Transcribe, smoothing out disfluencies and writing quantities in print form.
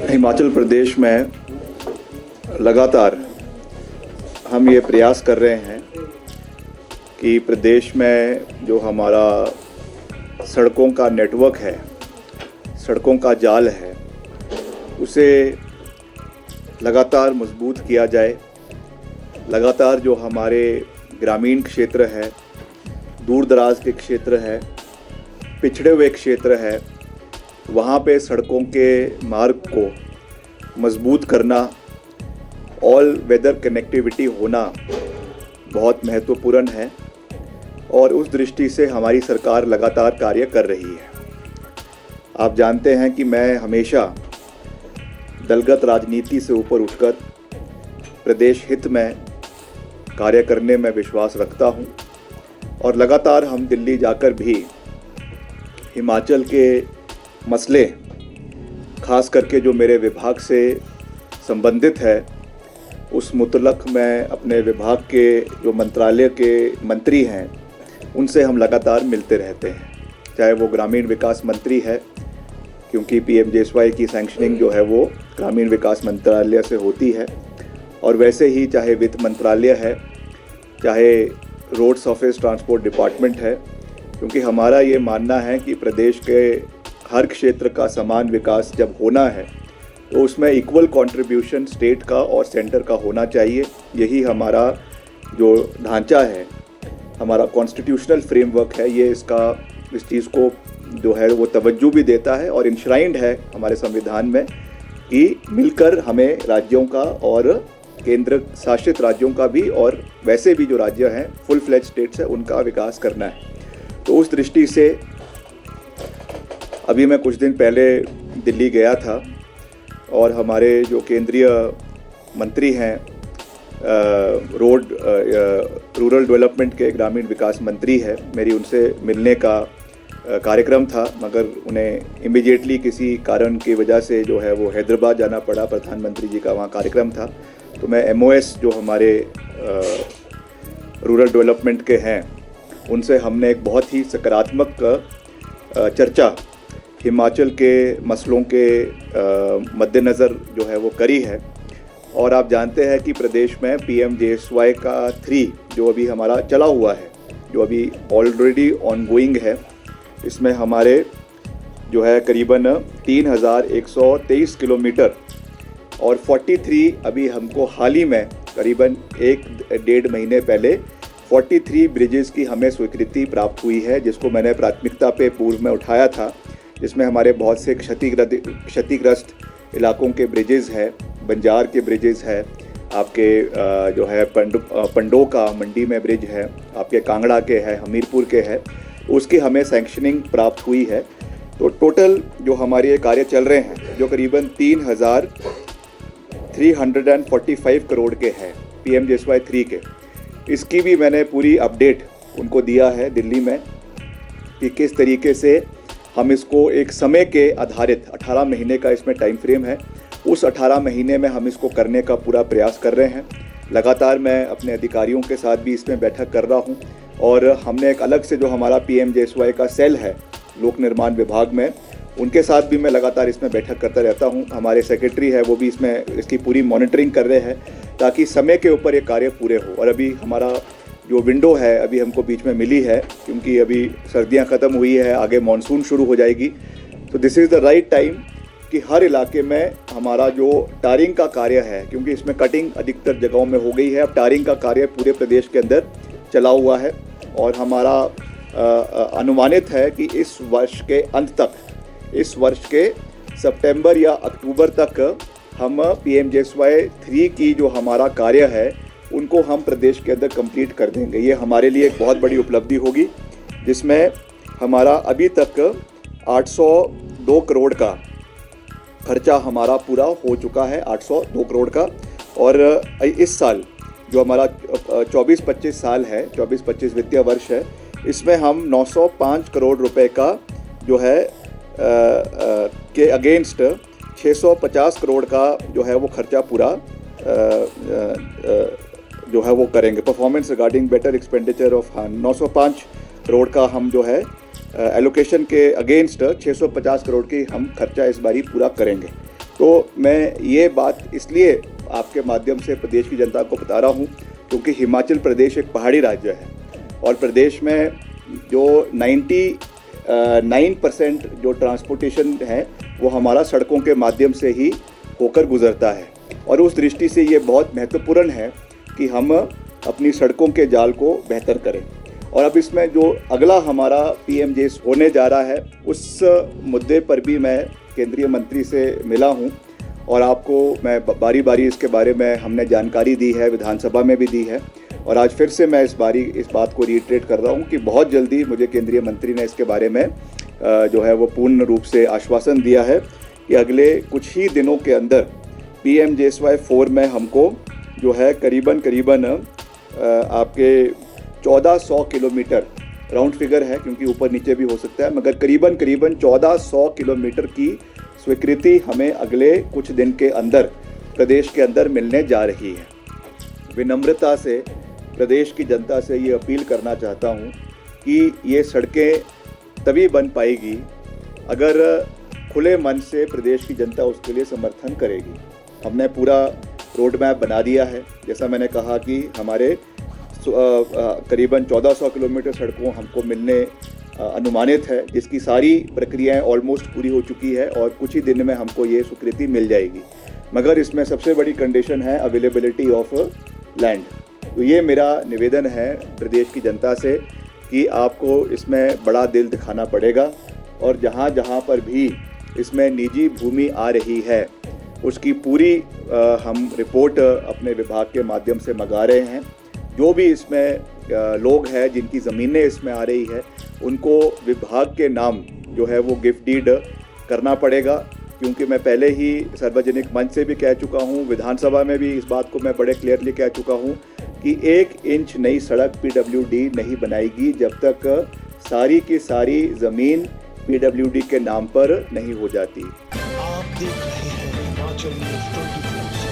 हिमाचल प्रदेश में लगातार हम ये प्रयास कर रहे हैं कि प्रदेश में जो हमारा सड़कों का नेटवर्क है, सड़कों का जाल है, उसे लगातार मजबूत किया जाए। लगातार जो हमारे ग्रामीण क्षेत्र है, दूर दराज के क्षेत्र है, पिछड़े हुए क्षेत्र है, वहाँ पे सड़कों के मार्ग को मजबूत करना, ऑल वेदर कनेक्टिविटी होना बहुत महत्वपूर्ण है और उस दृष्टि से हमारी सरकार लगातार कार्य कर रही है। आप जानते हैं कि मैं हमेशा दलगत राजनीति से ऊपर उठकर प्रदेश हित में कार्य करने में विश्वास रखता हूं और लगातार हम दिल्ली जाकर भी हिमाचल के मसले, खास करके जो मेरे विभाग से संबंधित है, उस मुतलक मैं अपने विभाग के जो मंत्रालय के मंत्री हैं उनसे हम लगातार मिलते रहते हैं। चाहे वो ग्रामीण विकास मंत्री है, क्योंकि PMJSY की सैंक्शनिंग जो है वो ग्रामीण विकास मंत्रालय से होती है, और वैसे ही चाहे वित्त मंत्रालय है, चाहे रोड्स ऑफिस ट्रांसपोर्ट डिपार्टमेंट है, क्योंकि हमारा ये मानना है कि प्रदेश के हर क्षेत्र का समान विकास जब होना है तो उसमें इक्वल कंट्रीब्यूशन स्टेट का और सेंटर का होना चाहिए। यही हमारा जो ढांचा है, हमारा कॉन्स्टिट्यूशनल फ्रेमवर्क है, ये इस चीज़ को जो है वो तवज्जो भी देता है और इंश्राइंड है हमारे संविधान में कि मिलकर हमें राज्यों का और केंद्र शासित राज्यों का भी और वैसे भी जो राज्य हैं फुल फ्लेज स्टेट्स है उनका विकास करना है। तो उस दृष्टि से अभी मैं कुछ दिन पहले दिल्ली गया था और हमारे जो केंद्रीय मंत्री हैं, रूरल डेवलपमेंट के ग्रामीण विकास मंत्री है, मेरी उनसे मिलने का कार्यक्रम था, मगर उन्हें इमीडिएटली किसी कारण की वजह से जो है वो हैदराबाद जाना पड़ा। प्रधानमंत्री जी का वहाँ कार्यक्रम था, तो मैं MOS जो हमारे रूरल डेवलपमेंट के हैं उनसे हमने एक बहुत ही सकारात्मक चर्चा हिमाचल के मसलों के मद्देनज़र जो है वो करी है। और आप जानते हैं कि प्रदेश में PMJSY का 3 जो अभी हमारा चला हुआ है, जो अभी ऑलरेडी ऑनगोइंग है, इसमें हमारे जो है करीबन 3123 किलोमीटर और 43 अभी हमको हाल ही में करीबन 1-1.5 महीने पहले 43 ब्रिजेज़ की हमें स्वीकृति प्राप्त हुई है, जिसको मैंने प्राथमिकता पे पूर्व में उठाया था, जिसमें हमारे बहुत से क्षतिग्रस्त इलाकों के ब्रिजेज़ हैं, बंजार के ब्रिजेज़ है, आपके जो है पंडो का मंडी में ब्रिज है, आपके कांगड़ा के है, हमीरपुर के है, उसकी हमें सैंक्शनिंग प्राप्त हुई है। तो टोटल जो हमारे ये कार्य चल रहे हैं जो करीबन 3,345 करोड़ के हैं PMJSY 3 के, इसकी भी मैंने पूरी अपडेट उनको दिया है दिल्ली में कि किस तरीके से हम इसको एक समय के आधारित 18 महीने का इसमें टाइम फ्रेम है, उस 18 महीने में हम इसको करने का पूरा प्रयास कर रहे हैं। लगातार मैं अपने अधिकारियों के साथ भी इसमें बैठक कर रहा हूं और हमने एक अलग से जो हमारा PMJSY का सेल है लोक निर्माण विभाग में, उनके साथ भी मैं लगातार इसमें बैठक करता रहता हूं। हमारे सेक्रेटरी है वो भी इसकी पूरी मॉनिटरिंग कर रहे हैं ताकि समय के ऊपर ये कार्य पूरे हो। और अभी हमारा जो विंडो है अभी हमको बीच में मिली है, क्योंकि अभी सर्दियां ख़त्म हुई है, आगे मानसून शुरू हो जाएगी, तो this is the right time कि हर इलाके में हमारा जो टारिंग का कार्य है, क्योंकि इसमें कटिंग अधिकतर जगहों में हो गई है, अब टारिंग का कार्य पूरे प्रदेश के अंदर चला हुआ है और हमारा अनुमानित है कि इस वर्ष के अंत तक, इस वर्ष के सितंबर या अक्टूबर तक हम PMJSY 3 की जो हमारा कार्य है उनको हम प्रदेश के अंदर कंप्लीट कर देंगे। ये हमारे लिए एक बहुत बड़ी उपलब्धि होगी, जिसमें हमारा अभी तक 802 करोड़ का खर्चा हमारा पूरा हो चुका है, 802 करोड़ का। और इस साल जो हमारा 24-25 साल है, 24-25 वित्तीय वर्ष है, इसमें हम 905 करोड़ रुपए का जो है के अगेंस्ट 650 करोड़ का जो है वो खर्चा पूरा जो है वो करेंगे। Performance regarding better expenditure of 905 crore का हम जो है एलोकेशन के अगेंस्ट 650 करोड़ की हम खर्चा इस बारी पूरा करेंगे। तो मैं ये बात इसलिए आपके माध्यम से प्रदेश की जनता को बता रहा हूँ क्योंकि हिमाचल प्रदेश एक पहाड़ी राज्य है और प्रदेश में जो 99% जो ट्रांसपोर्टेशन है वो हमारा सड़कों के माध्यम से ही होकर गुजरता है और उस दृष्टि से ये बहुत महत्वपूर्ण है कि हम अपनी सड़कों के जाल को बेहतर करें। और अब इसमें जो अगला हमारा PMJS होने जा रहा है उस मुद्दे पर भी मैं केंद्रीय मंत्री से मिला हूं और आपको मैं बारी बारी इसके बारे में हमने जानकारी दी है, विधानसभा में भी दी है और आज फिर से मैं इस बात को रिट्रेट कर रहा हूं कि बहुत जल्दी मुझे केंद्रीय मंत्री ने इसके बारे में जो है वो पूर्ण रूप से आश्वासन दिया है कि अगले कुछ ही दिनों के अंदर PMJSY 4 में हमको जो है करीबन आपके 1400 किलोमीटर राउंड फिगर है क्योंकि ऊपर नीचे भी हो सकता है मगर करीबन 1400 किलोमीटर की स्वीकृति हमें अगले कुछ दिन के अंदर प्रदेश के अंदर मिलने जा रही है। विनम्रता से प्रदेश की जनता से ये अपील करना चाहता हूँ कि ये सड़कें तभी बन पाएगी अगर खुले मन से प्रदेश की जनता उसके लिए समर्थन करेगी। हमने पूरा रोड मैप बना दिया है, जैसा मैंने कहा कि हमारे करीबन 1400 किलोमीटर सड़कों हमको मिलने अनुमानित है जिसकी सारी प्रक्रियाएं ऑलमोस्ट पूरी हो चुकी है और कुछ ही दिन में हमको ये स्वीकृति मिल जाएगी। मगर इसमें सबसे बड़ी कंडीशन है अवेलेबिलिटी ऑफ लैंड। तो ये मेरा निवेदन है प्रदेश की जनता से कि आपको इसमें बड़ा दिल दिखाना पड़ेगा और जहाँ जहाँ पर भी इसमें निजी भूमि आ रही है उसकी पूरी हम रिपोर्ट अपने विभाग के माध्यम से मंगा रहे हैं। जो भी इसमें लोग हैं जिनकी ज़मीनें इसमें आ रही है उनको विभाग के नाम जो है वो गिफ्ट डीड करना पड़ेगा क्योंकि मैं पहले ही सार्वजनिक मंच से भी कह चुका हूँ, विधानसभा में भी इस बात को मैं बड़े क्लियरली कह चुका हूँ कि 1 इंच नई सड़क PWD नहीं बनाएगी जब तक सारी की सारी ज़मीन PWD के नाम पर नहीं हो जाती। आप देख रहे हैं हिमाचल न्यूज़ 24।